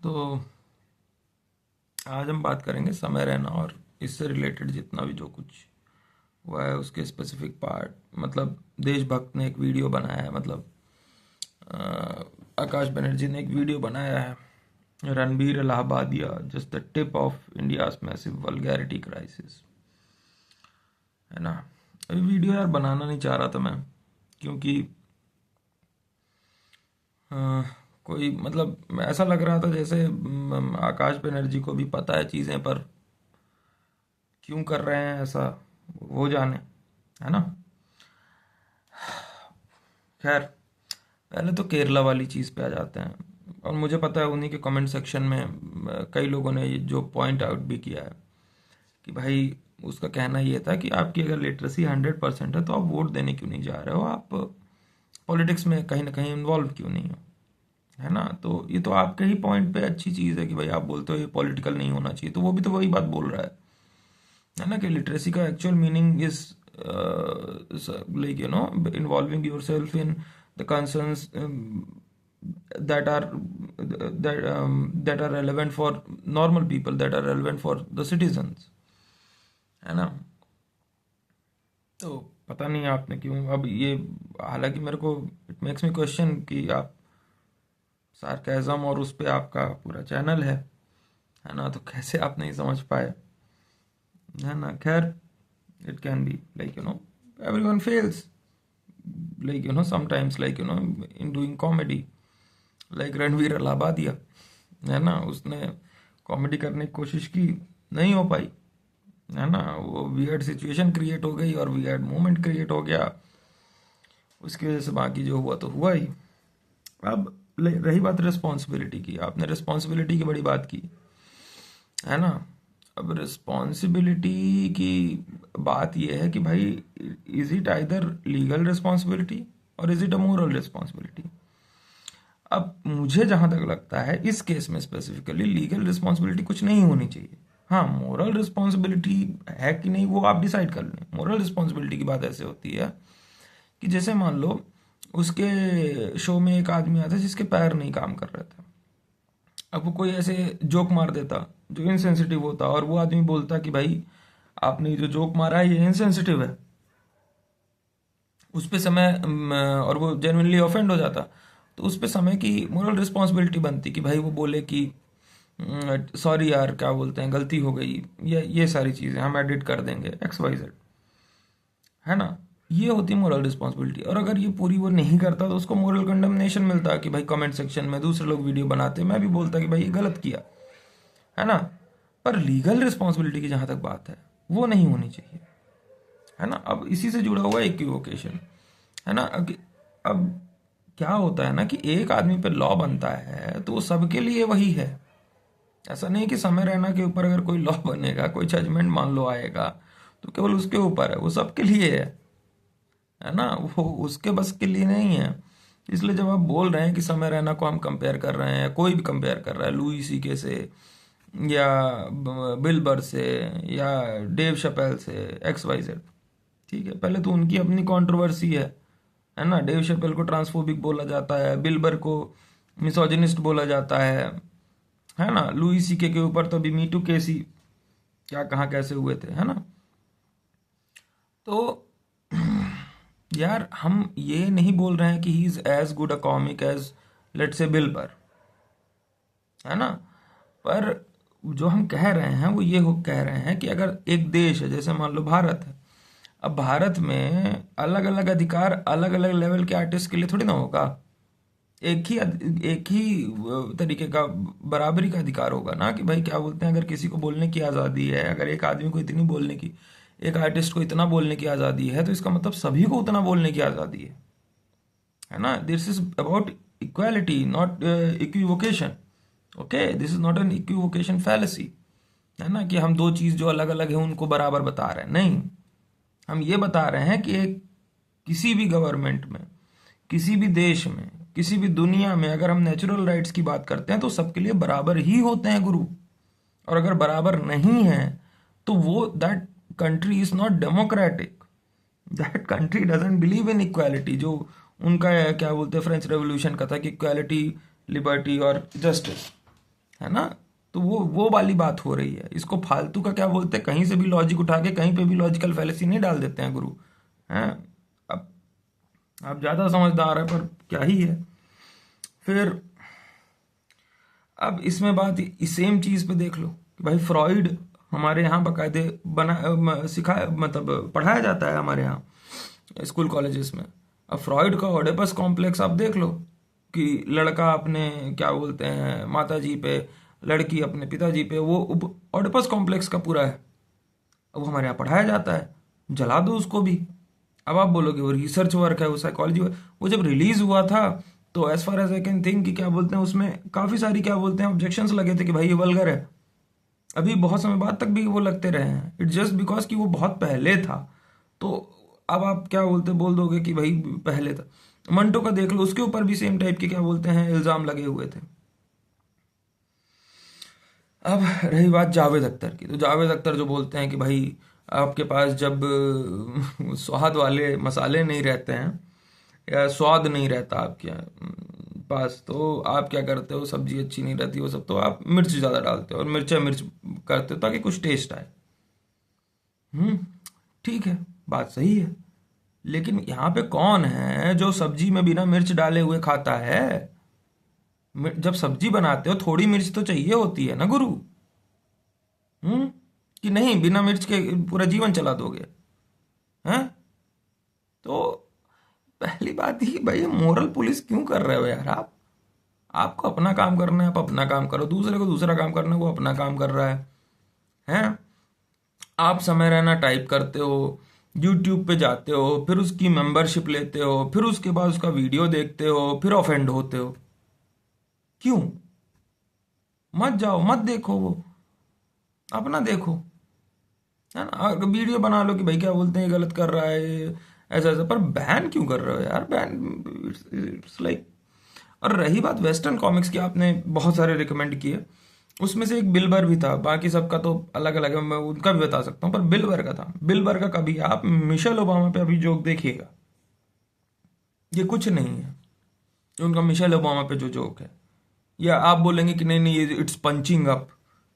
तो आज हम बात करेंगे समय रहना और इससे रिलेटेड जितना भी जो कुछ हुआ है उसके स्पेसिफिक पार्ट। मतलब देशभक्त ने एक वीडियो बनाया है, मतलब आकाश बनर्जी ने एक वीडियो बनाया है, Ranbir Allahbadia just the tip of India's massive vulgarity crisis, है ना। अभी वीडियो यार बनाना नहीं चाह रहा था मैं, क्योंकि अ, कोई मतलब ऐसा लग रहा था जैसे आकाश बनर्जी को भी पता है चीज़ें, पर क्यों कर रहे हैं ऐसा वो जाने, है ना। खैर, पहले तो केरला वाली चीज़ पे आ जाते हैं। और मुझे पता है उन्हीं के कमेंट सेक्शन में कई लोगों ने ये जो पॉइंट आउट भी किया है कि भाई, उसका कहना ये था कि आपकी अगर लिटरेसी 100% है तो आप वोट देने क्यों नहीं जा रहे हो, आप पॉलिटिक्स में कहीं ना कहीं इन्वॉल्व क्यों नहीं हो, है ना। तो ये तो आपके ही पॉइंट पे अच्छी चीज़ है कि भाई आप बोलते हो ये पॉलिटिकल नहीं होना चाहिए, तो वो भी तो वही बात बोल रहा है ना, कि लिटरेसी का actual meaning is like involving your self in the concerns that are that are relevant for normal people, that are relevant for the citizens, है ना। तो पता नहीं आपने क्यों अब ये, हालांकि मेरे को इट मेक्स मी क्वेश्चन कि आप सार्केज्म और उस पे आपका पूरा चैनल है ना, तो कैसे आप नहीं समझ पाए, है ना। खैर, it can be like everyone fails, like sometimes, like in doing comedy, like Ranveer Allahbadia, है ना, उसने कॉमेडी करने की कोशिश की, नहीं हो पाई, है ना। वो वियर्ड सिचुएशन क्रिएट हो गई और वियर्ड मोमेंट क्रिएट हो गया, उसकी वजह से बाकी जो हुआ तो हुआ ही। अब रही बात रिस्पॉन्सिबिलिटी की, आपने रिस्पॉन्सिबिलिटी की बड़ी बात की, है ना। अब रिस्पॉन्सिबिलिटी की बात यह है कि भाई, is it either legal responsibility और is it a moral responsibility. अब मुझे जहां तक लगता है इस केस में स्पेसिफिकली लीगल रिस्पॉन्सिबिलिटी कुछ नहीं होनी चाहिए। हाँ, मोरल रिस्पॉन्सिबिलिटी है कि नहीं वो आप डिसाइड कर लें। मोरल रिस्पॉन्सिबिलिटी की बात ऐसे होती है कि जैसे मान लो उसके शो में एक आदमी आता है जिसके पैर नहीं काम कर रहे थे। अब वो कोई ऐसे जोक मार देता जो इनसेंसिटिव होता, और वो आदमी बोलता कि भाई आपने ये जो जोक मारा है ये इनसेंसिटिव है, उस पे समय और वो जेन्युइनली ऑफेंड हो जाता, तो उस पे समय की मोरल रिस्पॉन्सिबिलिटी बनती कि भाई वो बोले कि सॉरी यार, क्या बोलते हैं, गलती हो गई, ये सारी चीज़ें हम एडिट कर देंगे, एक्स वाई जेड, है ना। ये होती है मोरल रिस्पॉन्सिबिलिटी। और अगर ये पूरी वो नहीं करता तो उसको मोरल कंडमनेशन मिलता कि भाई कमेंट सेक्शन में दूसरे लोग वीडियो बनाते, मैं भी बोलता कि भाई ये गलत किया, है ना। पर लीगल रिस्पॉन्सिबिलिटी की जहां तक बात है वो नहीं होनी चाहिए, है ना। अब इसी से जुड़ा हुआ इक्विवोकेशन, है ना। अब क्या होता है ना कि एक आदमी पे लॉ बनता है तो वो सबके लिए वही है। ऐसा नहीं कि समय रहना के ऊपर अगर कोई लॉ बनेगा, कोई जजमेंट मान लो आएगा, तो केवल उसके ऊपर है, वो सबके लिए है ना। वो उसके बस के लिए नहीं है। इसलिए जब आप बोल रहे हैं कि समय रहना को हम कंपेयर कर रहे हैं, कोई भी कंपेयर कर रहा है लुई सीके से या बिल बर से या डेव शपेल से, एक्स वाई जेड, ठीक है, पहले तो उनकी अपनी कंट्रोवर्सी है ना। डेव शपेल को ट्रांसफोबिक बोला जाता है, बिल बर को मिसोजिनिस्ट बोला जाता है ना। लुई सीके के ऊपर तो अभी मीटू केस ही क्या कहाँ कैसे हुए थे, है ना। तो यार, हम ये नहीं बोल रहे हैं कि he is as good a comic as let say Bill Burr, है ना। पर जो हम कह रहे हैं वो ये कह रहे हैं कि अगर एक देश है, जैसे मान लो भारत है, अब भारत में अलग अलग अधिकार अलग अलग लेवल के आर्टिस्ट के लिए थोड़ी ना होगा। एक ही तरीके का बराबरी का अधिकार होगा ना, कि भाई क्या बोलते हैं, अगर किसी को बोलने की आज़ादी है, अगर एक आदमी को इतनी बोलने की, एक आर्टिस्ट को इतना बोलने की आज़ादी है, तो इसका मतलब सभी को उतना बोलने की आज़ादी है ना। This is about equality, not equivocation. Okay, this is not an equivocation fallacy, है ना, कि हम दो चीज़ जो अलग अलग है उनको बराबर बता रहे हैं। नहीं, हम ये बता रहे हैं कि एक किसी भी गवर्नमेंट में, किसी भी देश में, किसी भी दुनिया में अगर हम नेचुरल राइट्स की बात करते हैं तो सबके लिए बराबर ही होते हैं गुरु। और अगर बराबर नहीं है तो वो that country is not democratic, that country doesn't believe in equality. जो उनका क्या बोलते हैं फ्रेंच रेवोल्यूशन का था कि इक्वालिटी, लिबर्टी और जस्टिस, है ना। तो वो वाली बात हो रही है। इसको फालतू का क्या बोलते हैं, कहीं से भी लॉजिक उठा के कहीं पे भी लॉजिकल फैलेसी नहीं डाल देते हैं गुरु। हैं। अब आप ज़्यादा समझदार है, पर क्या ही है। फिर अब इसमें बात इस सेम चीज़ पे देख लो कि भाई फ्रॉइड हमारे यहाँ बकायदे सिखाया, मतलब पढ़ाया जाता है हमारे यहाँ स्कूल कॉलेजेस में। अब फ्रॉइड का ओडेपस कॉम्प्लेक्स आप देख लो कि लड़का अपने क्या बोलते हैं माता जी पे, लड़की अपने पिताजी पे, वो ओडेपस कॉम्प्लेक्स का पूरा है। अब वो हमारे यहाँ पढ़ाया जाता है, जला दो उसको भी। अब आप बोलोगे वो रिसर्च वर्क है, वो साइकोलॉजी वर्क। वो जब रिलीज हुआ था तो as far as I can think कि क्या बोलते हैं उसमें काफ़ी सारी क्या बोलते हैं ऑब्जेक्शंस लगे थे कि भाई ये वल्गर है। अभी बहुत समय बाद तक भी वो लगते रहे हैं। इट्स जस्ट बिकॉज कि वो बहुत पहले था। तो अब आप क्या बोलते बोल दोगे कि भाई पहले था। मंटो का देख लो, उसके ऊपर भी सेम टाइप के क्या बोलते हैं इल्ज़ाम लगे हुए थे। अब रही बात जावेद अख्तर की, तो जावेद अख्तर जो बोलते हैं कि भाई आपके पास जब स्वाद वाले मसाले नहीं रहते हैं या स्वाद नहीं रहता आपके पास, तो आप क्या करते हो, सब्जी अच्छी नहीं रहती वो सब, तो आप मिर्च ज़्यादा डालते हो और मिर्चा मिर्च करते हो ताकि कुछ टेस्ट आए। हम्म। ठीक है, बात सही है। लेकिन यहाँ पे कौन है जो सब्जी में बिना मिर्च डाले हुए खाता है। जब सब्जी बनाते हो थोड़ी मिर्च तो चाहिए होती है ना गुरु। हम्म। कि नहीं बिना मिर्च के पूरा जीवन चला दोगे। हैं। तो पहली बात ही भाई मोरल पुलिस क्यों कर रहे हो यार आप। आपको अपना काम करना है, आप अपना काम करो। दूसरे को दूसरा काम करना है, वो अपना काम कर रहा है। हैं। आप समय रहना टाइप करते हो, यूट्यूब पे जाते हो, फिर उसकी मेंबरशिप लेते हो, फिर उसके बाद उसका वीडियो देखते हो, फिर ऑफेंड होते हो। क्यों। मत जाओ, मत देखो वो, अपना देखो। है ना। वीडियो बना लो कि भाई क्या बोलते हैं ये गलत कर रहा है ऐसा ऐसा, पर बैन क्यों कर रहे हो यार। Ban it's like. और रही बात वेस्टर्न कॉमिक्स की, आपने बहुत सारे रिकमेंड किए, उसमें से एक बिल बर भी था। बाकी सबका तो अलग अलग है, मैं उनका भी बता सकता हूँ, पर बिल बर का था। बिल बर का कभी आप मिशेल ओबामा पे अभी जोक देखिएगा, ये कुछ नहीं है। उनका मिशेल ओबामा पे जो जोक है, या आप बोलेंगे कि नहीं नहीं ये इट्स पंचिंग अप,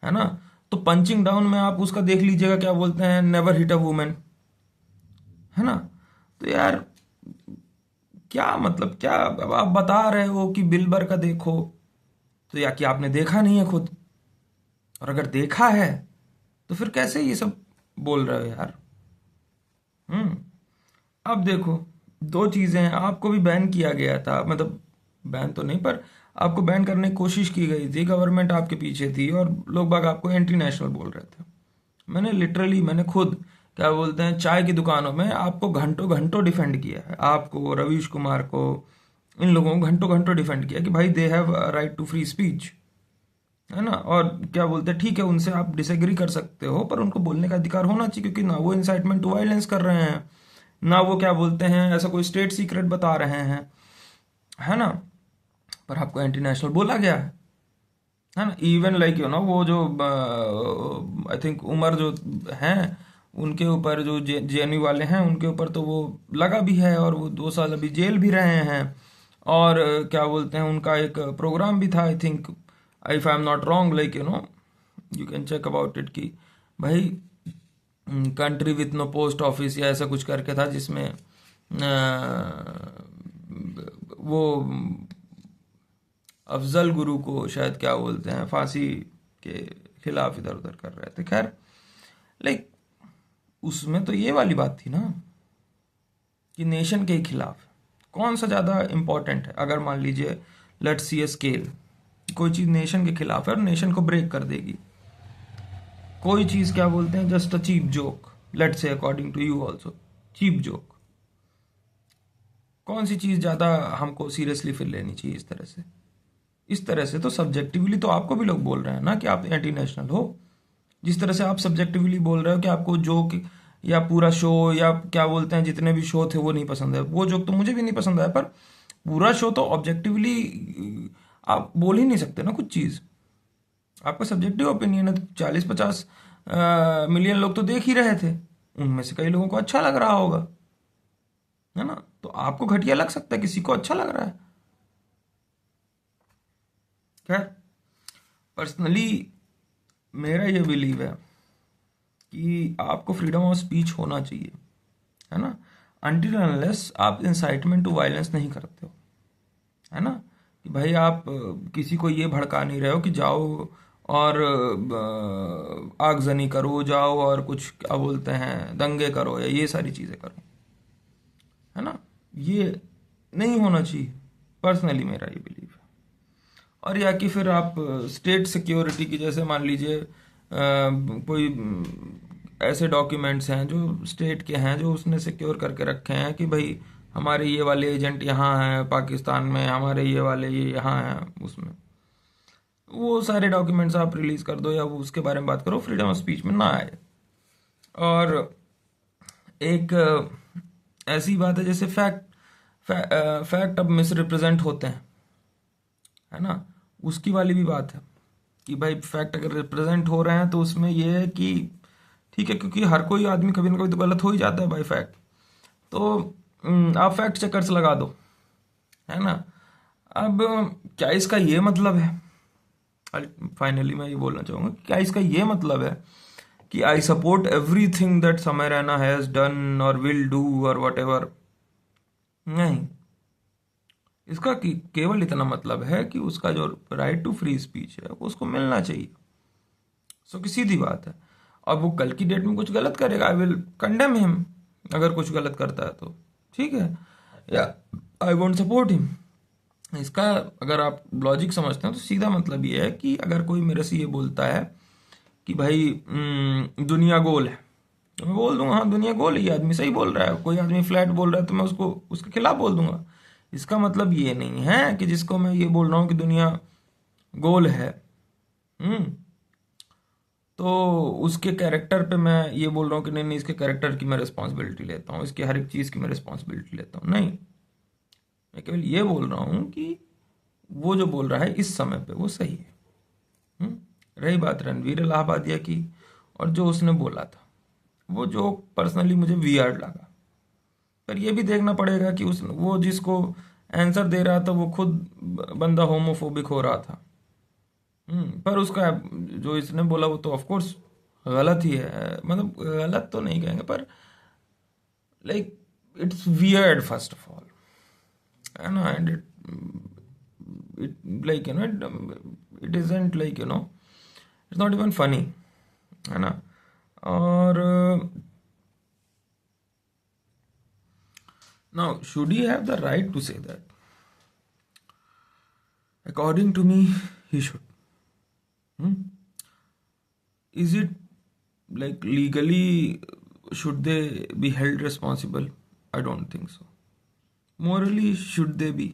है ना। तो पंचिंग डाउन में आप उसका देख लीजिएगा, क्या बोलते हैं नेवर हिट अ वुमेन, है ना। तो यार क्या मतलब, क्या अब आप बता रहे हो कि बिल बर का देखो, तो या कि आपने देखा नहीं है खुद। और अगर देखा है तो फिर कैसे ये सब बोल रहे हो यार। हम्म। अब देखो, दो चीजें हैं। आपको भी बैन किया गया था, मतलब बैन तो नहीं, पर आपको बैन करने की कोशिश की गई थी, गवर्नमेंट आपके पीछे थी और लोग बाग आपको एंटी नेशनल बोल रहे थे। मैंने लिटरली, मैंने खुद क्या बोलते हैं चाय की दुकानों में आपको घंटों घंटों डिफेंड किया है, आपको, रवीश कुमार को, इन लोगों को घंटों घंटों डिफेंड किया कि भाई they have right to free speech, है ना। और क्या बोलते हैं, ठीक है उनसे आप डिसएग्री कर सकते हो, पर उनको बोलने का अधिकार होना चाहिए, क्योंकि ना वो इंसाइटमेंट टू वायलेंस कर रहे हैं, ना वो क्या बोलते हैं ऐसा कोई स्टेट सीक्रेट बता रहे हैं, है ना। पर आपको एंटी नेशनल बोला गया है ना। इवन लाइक यू नो वो जो आई थिंक उमर जो हैं, उनके ऊपर जो जेएनयू वाले हैं उनके ऊपर तो वो लगा भी है, और वो 2 साल अभी जेल भी रहे हैं। और क्या बोलते हैं उनका एक प्रोग्राम भी था, I think, if I am not wrong, like you know you can check about it, कि भाई country with no post office या ऐसा कुछ करके था, जिसमें वो अफजल गुरु को शायद क्या बोलते हैं फांसी के खिलाफ इधर उधर कर रहे थे। खैर, लाइक उसमें तो ये वाली बात थी ना कि नेशन के खिलाफ कौन सा ज़्यादा इम्पोर्टेंट है। अगर मान लीजिए लेट्स सी ए स्केल, कोई चीज़ नेशन के खिलाफ है और नेशन को ब्रेक कर देगी, कोई चीज़ क्या बोलते हैं just a cheap joke, let's say according to you also cheap joke, कौन सी चीज़ ज़्यादा हमको सीरियसली फिर लेनी चाहिए इस तरह से। इस तरह से तो सब्जेक्टिवली तो आपको भी लोग बोल रहे हैं ना कि आप एंटी नेशनल हो। जिस तरह से आप सब्जेक्टिवली बोल रहे हो कि आपको जोक या पूरा शो या क्या बोलते हैं जितने भी शो थे वो नहीं पसंद है, वो जोक तो मुझे भी नहीं पसंद आया, पर पूरा शो तो ऑब्जेक्टिवली आप बोल ही नहीं सकते ना कुछ चीज़। आपका सब्जेक्टिव ओपिनियन है। 40-50 मिलियन लोग तो देख ही रहे थे, उनमें से कई लोगों को अच्छा लग रहा होगा, है ना। तो आपको घटिया लग सकता है, किसी को अच्छा लग रहा है। खैर, पर्सनली मेरा ये बिलीव है कि आपको फ्रीडम ऑफ स्पीच होना चाहिए, है ना, अनटिल अनलेस आप इंसाइटमेंट टू वायलेंस नहीं करते हो, है ना, कि भाई आप किसी को ये भड़का नहीं रहे हो कि जाओ और आगजनी करो, जाओ और कुछ क्या बोलते हैं दंगे करो या ये सारी चीज़ें करो, है ना, ये नहीं होना चाहिए। पर्सनली मेरा ये बिलीव है। और या कि फिर आप स्टेट सिक्योरिटी की, जैसे मान लीजिए कोई ऐसे डॉक्यूमेंट्स हैं जो स्टेट के हैं जो उसने सिक्योर करके रखे हैं कि भाई हमारे ये वाले एजेंट यहाँ हैं पाकिस्तान में, हमारे ये वाले ये यहाँ हैं, उसमें वो सारे डॉक्यूमेंट्स आप रिलीज कर दो या वो उसके बारे में बात करो, फ्रीडम ऑफ स्पीच में ना आए। और एक ऐसी बात है जैसे फैक्ट अब मिसरिप्रेजेंट होते हैं, है ना, उसकी वाली भी बात है कि भाई फैक्ट अगर रिप्रेजेंट हो रहे हैं तो उसमें ये है कि ठीक है, क्योंकि हर कोई आदमी कभी ना कभी तो गलत हो ही जाता है बाई फैक्ट, तो आप फैक्ट चेकर्स लगा दो, है ना। अब क्या इसका ये मतलब है, फाइनली मैं ये बोलना चाहूँगा, क्या इसका ये मतलब है कि आई सपोर्ट एवरीथिंग दैट समय रैना हैज़ डन और विल डू और वट एवर? नहीं, इसका केवल इतना मतलब है कि उसका जो राइट टू फ्री स्पीच है वो उसको मिलना चाहिए। सो की सीधी बात है। अब वो कल की डेट में कुछ गलत करेगा, आई विल कंडेम हिम, अगर कुछ गलत करता है तो ठीक है, या आई वोंट सपोर्ट हिम। इसका अगर आप लॉजिक समझते हैं तो सीधा मतलब ये है कि अगर कोई मेरे से ये बोलता है कि भाई दुनिया गोल है, तो मैं बोल दूंगा हाँ दुनिया गोल है, ये आदमी सही बोल रहा है। कोई आदमी फ्लैट बोल रहा है तो मैं उसको उसके खिलाफ बोल दूंगा। इसका मतलब ये नहीं है कि जिसको मैं ये बोल रहा हूँ कि दुनिया गोल है, हम्म, तो उसके कैरेक्टर पे मैं ये बोल रहा हूँ कि नहीं नहीं, इसके कैरेक्टर की मैं रिस्पॉन्सिबिलिटी लेता हूँ, इसकी हर एक चीज़ की मैं रिस्पॉन्सिबिलिटी लेता हूँ। नहीं, मैं केवल ये बोल रहा हूँ कि वो जो बोल रहा है इस समय पे वो सही है। रही बात रणवीर इलाहाबादिया की, और जो उसने बोला था वो जो पर्सनली मुझे वियर्ड लगा, पर ये भी देखना पड़ेगा कि उस वो जिसको आंसर दे रहा था वो खुद बंदा होमोफोबिक हो रहा था। पर उसका जो इसने बोला वो तो ऑफ कोर्स गलत ही है, मतलब गलत तो नहीं कहेंगे पर like it's weird first of all, है ना, and it like it isn't like it's not even funny, है ना। और now should he have the right to say that? According to me he should. Is it like legally should they be held responsible? I don't think so. Morally should they be?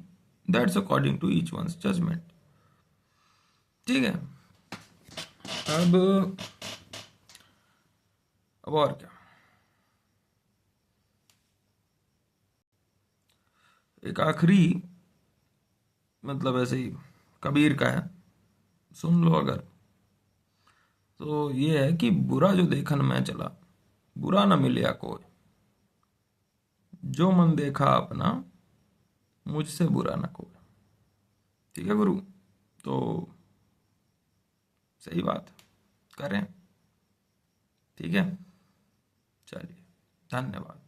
That's according to each one's judgment. ठीक है। अब और क्या, एक आखिरी मतलब ऐसे ही कबीर का है, सुन लो अगर। तो ये है कि बुरा जो देखन में चला बुरा न मिलया कोई, जो मन देखा अपना मुझसे बुरा न कोई। ठीक है गुरु, तो सही बात करें, ठीक है, चलिए, धन्यवाद।